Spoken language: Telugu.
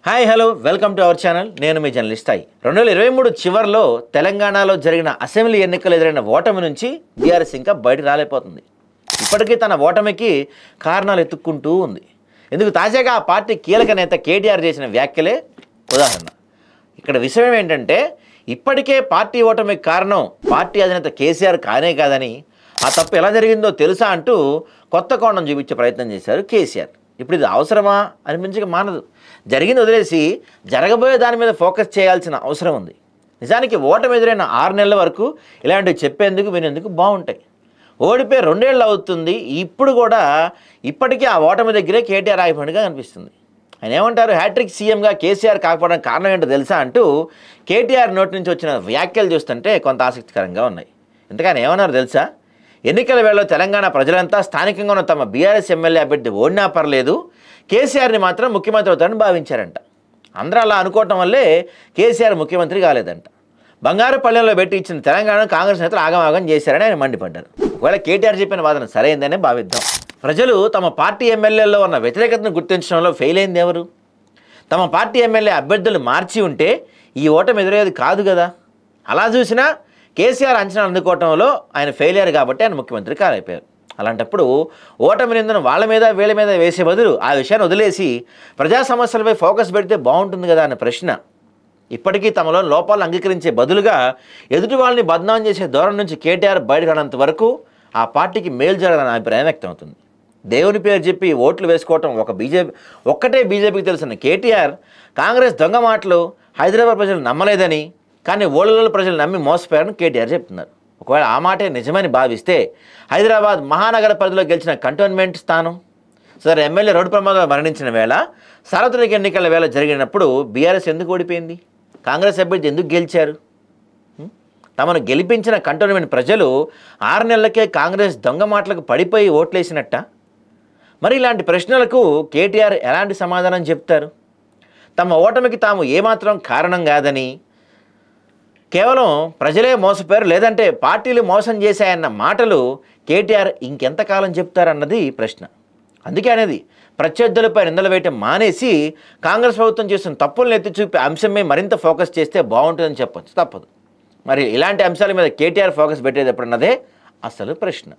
Hi hello welcome to our channel. నేను మీ జర్నలిస్ట్ సాయి. 2023 చివరిలో తెలంగాణలో జరిగిన అసెంబ్లీ ఎన్నికలు ఎదురైన ఓటమి నుంచి బీఆర్ఎస్ ఇంకా బయట రాలేకపోతుంది. ఇప్పటికీ తన ఓటమికి కారణాలు ఎత్తుక్కుంటూ ఉంది. ఎందుకు తాజాగా ఆ పార్టీ కీలక నేత కేటీఆర్ చేసిన వ్యాఖ్యలే ఉదాహరణ. ఇక్కడ విషయం ఏంటంటే ఇప్పటికే పార్టీ ఓటమికి కారణం పార్టీ అధినేత కేసీఆర్ కానే కాదని, ఆ తప్పు ఎలా జరిగిందో తెలుసా అంటూ కొత్త కోణం చూపించే ప్రయత్నం చేశారు కేసీఆర్. ఇప్పుడు ఇది అవసరమా అనిపించక మానదు. జరిగింది వదిలేసి జరగబోయే దాని మీద ఫోకస్ చేయాల్సిన అవసరం ఉంది. నిజానికి ఓటమి ఎదురైన 6 నెలల వరకు ఇలాంటివి చెప్పేందుకు వినేందుకు బాగుంటాయి. ఓడిపోయి 2 ఏళ్ళు అవుతుంది. ఇప్పుడు కూడా ఇప్పటికీ ఆ ఓటమి దగ్గరే కేటీఆర్ ఆగిపోయినట్టుగా కనిపిస్తుంది. ఆయన ఏమంటారు, హ్యాట్రిక్ సీఎంగా కేసీఆర్ కాకపోవడానికి కారణం ఏంటో తెలుసా అంటూ కేటీఆర్ నోటి నుంచి వచ్చిన వ్యాఖ్యలు చూస్తుంటే కొంత ఆసక్తికరంగా ఉన్నాయి. ఇంతకని ఏమన్నారు తెలుసా, ఎన్నికల వేళలో తెలంగాణ ప్రజలంతా స్థానికంగా ఉన్న తమ బీఆర్ఎస్ ఎమ్మెల్యే అభ్యర్థి ఓడినా పర్లేదు, కేసీఆర్ని మాత్రం ముఖ్యమంత్రి అవుతారని భావించారంట. అందరూ అలా అనుకోవటం వల్లే కేసీఆర్ ముఖ్యమంత్రి కాలేదంట. బంగారుపల్లెంలో పెట్టి ఇచ్చిన తెలంగాణను కాంగ్రెస్ నేతలు ఆగమాగం చేశారని ఆయన మండిపడ్డారు. ఒకవేళ కేటీఆర్ చెప్పిన వాదన సరైందనే భావిద్దాం. ప్రజలు తమ పార్టీ ఎమ్మెల్యేలో ఉన్న వ్యతిరేకతను గుర్తించడంలో ఫెయిల్ అయింది ఎవరు? తమ పార్టీ ఎమ్మెల్యే అభ్యర్థులు మార్చి ఉంటే ఈ ఓటమి ఎదురయ్యేది కాదు కదా. అలా చూసినా కేసీఆర్ అంచనాలు అందుకోవటంలో ఆయన ఫెయిలియర్ కాబట్టి ఆయన ముఖ్యమంత్రి కాలేకపోయారు. అలాంటప్పుడు ఓటమి నిందను వాళ్ళ మీద వీళ్ళ మీద వేసే బదులు ఆ విషయాన్ని వదిలేసి ప్రజా సమస్యలపై ఫోకస్ పెడితే బాగుంటుంది కదా అనే ప్రశ్న. ఇప్పటికీ తమలో లోపాలను అంగీకరించే బదులుగా ఎదుటి వాళ్ళని బద్నాం చేసే ధోరణి నుంచి కేటీఆర్ బయట రానంత వరకు ఆ పార్టీకి మేలు జరగదన్న అభిప్రాయం వ్యక్తమవుతుంది. దేవుని పేరు చెప్పి ఓట్లు వేసుకోవటం ఒక్కటే బీజేపీకి తెలిసిన కేటీఆర్ కాంగ్రెస్ దొంగ మాటలు హైదరాబాద్ ప్రజలు నమ్మలేదని, కానీ ఓళ్ళలో ప్రజలు నమ్మి మోసపోయారని కేటీఆర్ చెప్తున్నారు. ఒకవేళ ఆ మాటే నిజమని భావిస్తే హైదరాబాద్ మహానగర పరిధిలో గెలిచిన కంటోన్మెంట్ స్థానం, సరే ఎమ్మెల్యే రోడ్డు ప్రమాదంలో మరణించిన వేళ, సార్వత్రిక ఎన్నికల వేళ జరిగినప్పుడు బీఆర్ఎస్ ఎందుకు ఓడిపోయింది? కాంగ్రెస్ అభ్యర్థి ఎందుకు గెలిచారు? తమను గెలిపించిన కంటోన్మెంట్ ప్రజలు 6 నెలలకే కాంగ్రెస్ దొంగ మాటలకు పడిపోయి ఓట్లేసినట్ట? మరి ఇలాంటి ప్రశ్నలకు కేటీఆర్ ఎలాంటి సమాధానం చెప్తారు? తమ ఓటమికి తాము ఏమాత్రం కారణం కాదని, కేవలం ప్రజలే మోసపోయారు లేదంటే పార్టీలు మోసం చేశాయన్న మాటలు కేటీఆర్ ఇంకెంతకాలం చెప్తారన్నది ప్రశ్న. అందుకే అనేది ప్రత్యర్థులపై నిందలు వేయటం మానేసి కాంగ్రెస్ ప్రభుత్వం చేస్తున్న తప్పులను ఎత్తి చూపే అంశమే మరింత ఫోకస్ చేస్తే బాగుంటుందని చెప్పొచ్చు, తప్పదు. మరి ఇలాంటి అంశాల మీద కేటీఆర్ ఫోకస్ పెట్టేది ఎప్పుడన్నదే అసలు ప్రశ్న.